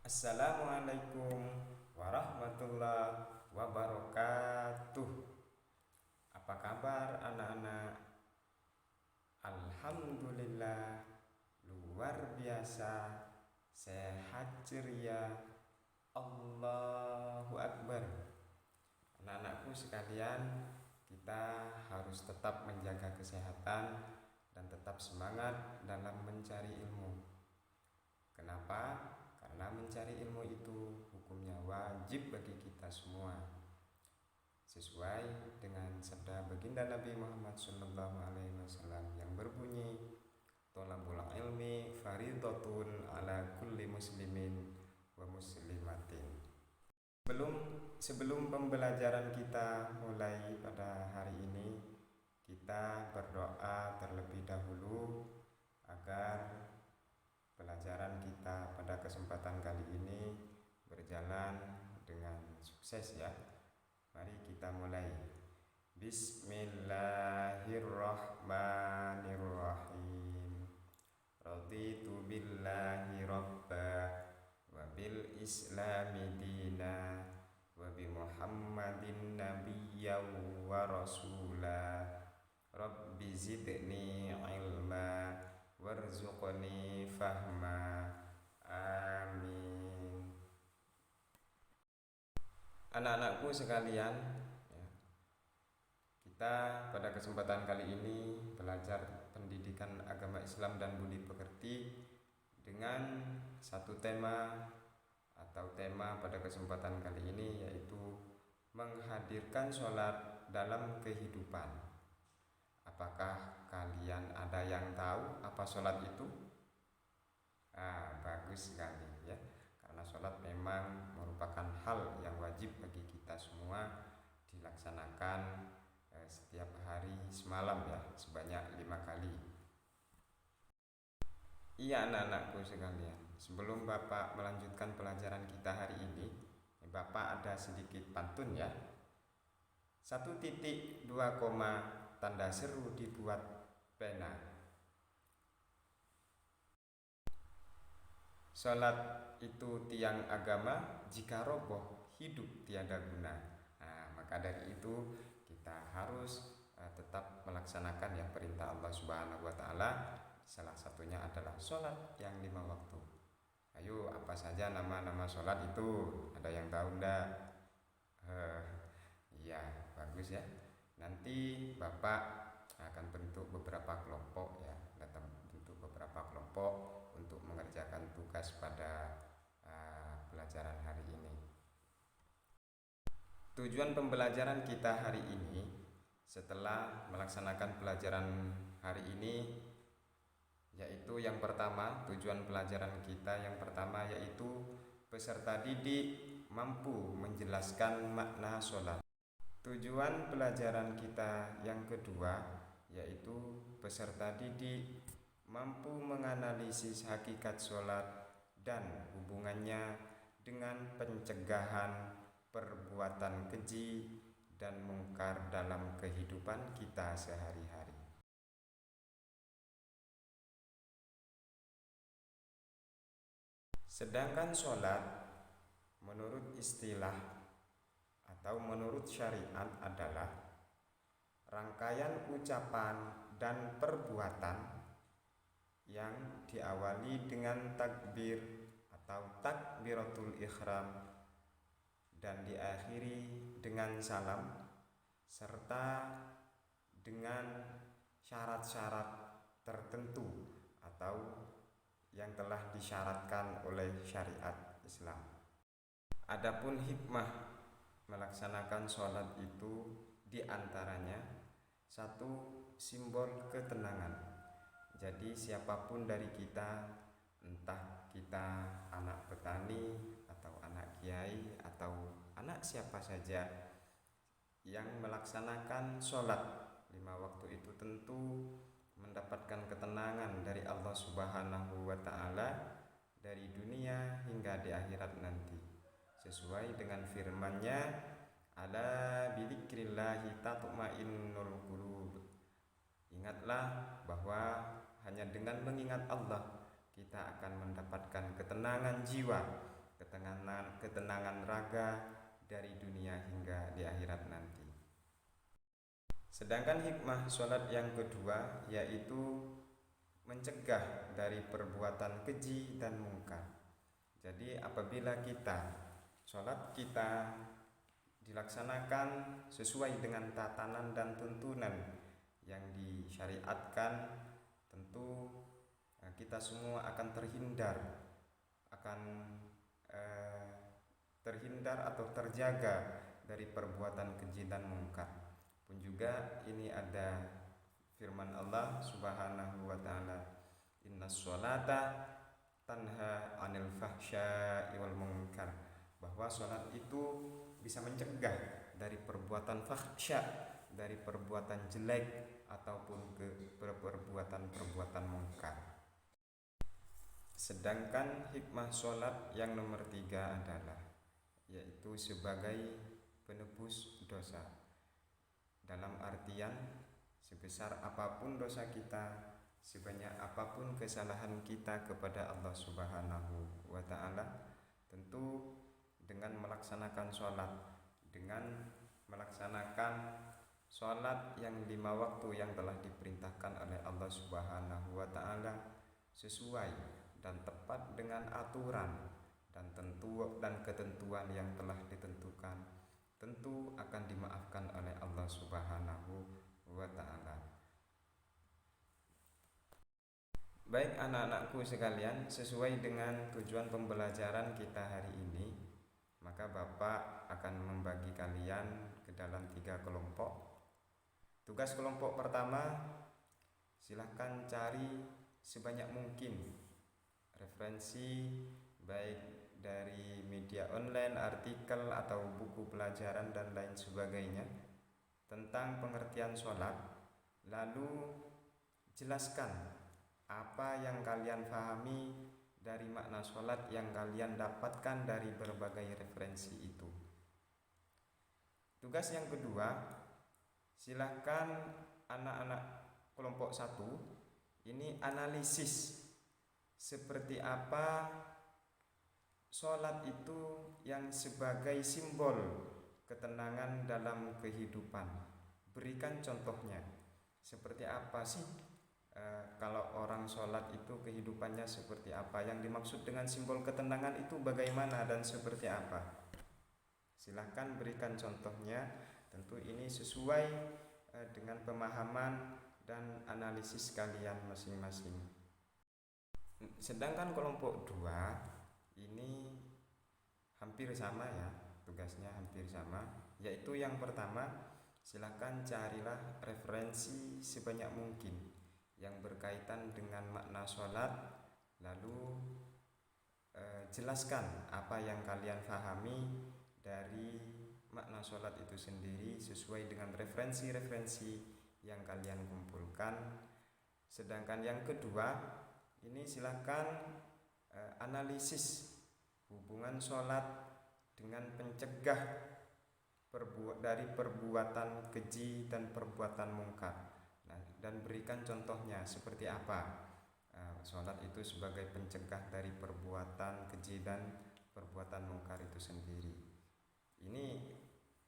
Assalamualaikum warahmatullahi wabarakatuh. Apa kabar anak-anak? Alhamdulillah, luar biasa, sehat ceria. Allahu Akbar. Anak-anakku sekalian, kita harus tetap menjaga kesehatan dan tetap semangat dalam mencari ilmu. Kenapa? Karena mencari ilmu itu hukumnya wajib bagi kita semua. Sesuai dengan sabda baginda Nabi Muhammad SAW yang berbunyi, "Thalabul ilmi fardhatun ala kulli muslimin wa muslimatin." Sebelum sebelum pembelajaran kita mulai pada hari ini, kita berdoa terlebih dahulu agar pelajaran kita pada kesempatan kali ini berjalan dengan sukses ya. Mari kita mulai. Bismillahirrahmanirrahim. Raditu billahi rabba wa bil islami dina wa bi Muhammadin nabiyya wa rasula. Rabbi zidni ilma warzuqni fahma. Amin. Anak-anakku sekalian, ya, kita pada kesempatan kali ini belajar pendidikan agama Islam dan budi pekerti dengan satu tema atau tema pada kesempatan kali ini, yaitu menghadirkan sholat dalam kehidupan. Apakah kalian ada yang tahu apa sholat itu? Bagus sekali ya, karena sholat memang merupakan hal yang wajib bagi kita semua dilaksanakan setiap hari semalam ya, sebanyak 5 kali. Iya anak-anakku sekalian, sebelum Bapak melanjutkan pelajaran kita hari ini, Bapak ada sedikit pantun ya. 1.2 koma, tanda seru dibuat pena. Sholat itu tiang agama, jika roboh hidup tiada guna. Maka dari itu kita harus tetap melaksanakan ya perintah Allah Subhanahu wa Ta'ala. Salah satunya adalah sholat yang 5 waktu. Ayo, apa saja nama-nama sholat itu? Ada yang tahu enggak? Iya, bagus ya. Nanti Bapak akan bentuk beberapa kelompok ya, bentuk beberapa kelompok untuk mengerjakan tugas pada pelajaran hari ini. Tujuan pembelajaran kita hari ini, setelah melaksanakan pelajaran hari ini, yaitu yang pertama, tujuan pelajaran kita yang pertama yaitu peserta didik mampu menjelaskan makna sholat. Tujuan pelajaran kita yang kedua yaitu peserta didik mampu menganalisis hakikat sholat dan hubungannya dengan pencegahan perbuatan keji dan mungkar dalam kehidupan kita sehari-hari. Sedangkan sholat menurut istilah atau menurut syariat adalah rangkaian ucapan dan perbuatan yang diawali dengan takbir atau takbiratul ihram dan diakhiri dengan salam, serta dengan syarat-syarat tertentu atau yang telah disyaratkan oleh syariat Islam. Adapun hikmah melaksanakan sholat itu diantaranya satu, simbol ketenangan. Jadi siapapun dari kita, entah kita anak petani atau anak kiai atau anak siapa saja yang melaksanakan sholat 5 waktu itu tentu mendapatkan ketenangan dari Allah Subhanahu wa Ta'ala dari dunia hingga di akhirat nanti, sesuai dengan firman-Nya, ala bidzikrillahi tatma'innul qulub. Ingatlah bahwa hanya dengan mengingat Allah kita akan mendapatkan ketenangan jiwa, ketenangan raga dari dunia hingga di akhirat nanti. Sedangkan hikmah sholat yang kedua yaitu mencegah dari perbuatan keji dan mungkar. Jadi apabila sholat kita dilaksanakan sesuai dengan tatanan dan tuntunan yang disyariatkan, tentu kita semua akan terhindar atau terjaga dari perbuatan keji dan mungkar. Pun juga ini ada firman Allah Subhanahu wa taala, innas sholata tanha 'anil fahsya'i wal munkar, bahwa sholat itu bisa mencegah dari perbuatan fahsya, dari perbuatan jelek ataupun perbuatan mungkar. Sedangkan hikmah sholat yang nomor 3 adalah yaitu sebagai penebus dosa, dalam artian sebesar apapun dosa kita, sebanyak apapun kesalahan kita kepada Allah Subhanahu wa taala, tentu dengan melaksanakan sholat yang 5 waktu yang telah diperintahkan oleh Allah Subhanahu wa taala sesuai dan tepat dengan aturan dan ketentuan yang telah ditentukan, tentu akan dimaafkan oleh Allah Subhanahu wa taala. Baik anak-anakku sekalian, sesuai dengan tujuan pembelajaran kita hari ini, maka Bapak akan membagi kalian ke dalam 3 kelompok. Tugas kelompok pertama, silahkan cari sebanyak mungkin referensi baik dari media online, artikel atau buku pelajaran dan lain sebagainya tentang pengertian sholat. Lalu jelaskan apa yang kalian pahami dari makna sholat yang kalian dapatkan dari berbagai referensi itu. Tugas yang kedua, silahkan anak-anak kelompok 1 ini analisis seperti apa sholat itu yang sebagai simbol ketenangan dalam kehidupan. Berikan contohnya, seperti apa sih kalau orang sholat itu kehidupannya seperti apa, yang dimaksud dengan simbol ketenangan itu bagaimana dan seperti apa. Silahkan berikan contohnya, tentu ini sesuai dengan pemahaman dan analisis kalian masing-masing. Sedangkan kelompok 2 ini hampir sama ya, tugasnya hampir sama, yaitu yang pertama, silahkan carilah referensi sebanyak mungkin yang berkaitan dengan makna sholat, lalu jelaskan apa yang kalian pahami dari makna sholat itu sendiri sesuai dengan referensi-referensi yang kalian kumpulkan. Sedangkan yang kedua, ini silahkan analisis hubungan sholat dengan pencegah dari perbuatan keji dan perbuatan mungkar. Dan berikan contohnya seperti apa sholat itu sebagai pencegah dari perbuatan keji dan perbuatan mungkar itu sendiri. Ini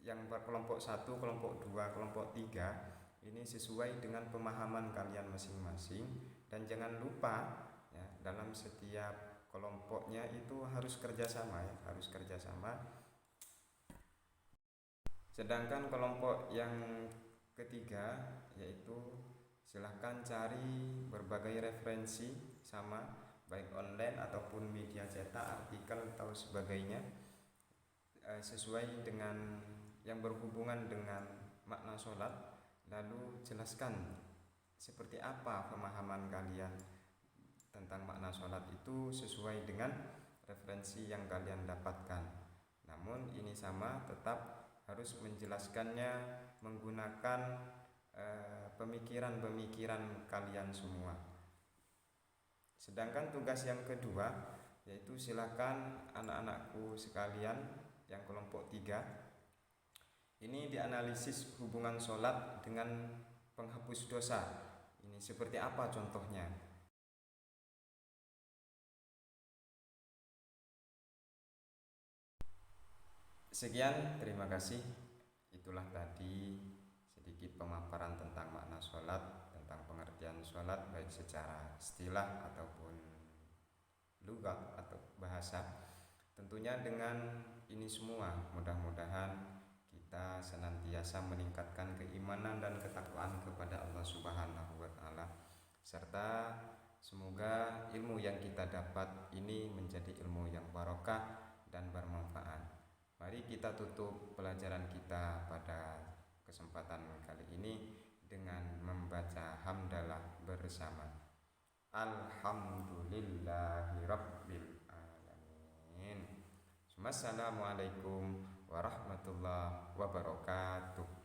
yang kelompok 1, kelompok 2, kelompok 3 ini sesuai dengan pemahaman kalian masing-masing. Dan jangan lupa ya, dalam setiap kelompoknya itu harus kerjasama ya, harus kerjasama. Sedangkan kelompok yang ketiga yaitu silahkan cari berbagai referensi sama, baik online ataupun media cetak, artikel atau sebagainya, sesuai dengan yang berhubungan dengan makna sholat. Lalu jelaskan seperti apa pemahaman kalian tentang makna sholat itu sesuai dengan referensi yang kalian dapatkan. Namun ini sama, tetap harus menjelaskannya menggunakan pemikiran-pemikiran kalian semua. Sedangkan tugas yang kedua yaitu silakan anak-anakku sekalian yang kelompok 3 ini dianalisis hubungan sholat dengan penghapus dosa. Ini seperti apa contohnya? Sekian, terima kasih. Itulah tadi sedikit pemaparan tentang makna sholat, tentang pengertian sholat baik secara istilah ataupun lughat atau bahasa. Tentunya dengan ini semua mudah-mudahan kita senantiasa meningkatkan keimanan dan ketakwaan kepada Allah Subhanahu wa taala, serta semoga ilmu yang kita dapat ini menjadi ilmu yang barokah dan bermanfaat. Mari kita tutup pelajaran kita pada kesempatan kali ini dengan membaca hamdalah bersama. Alhamdulillahirabbil alamin. Wassalamualaikum warahmatullahi wabarakatuh.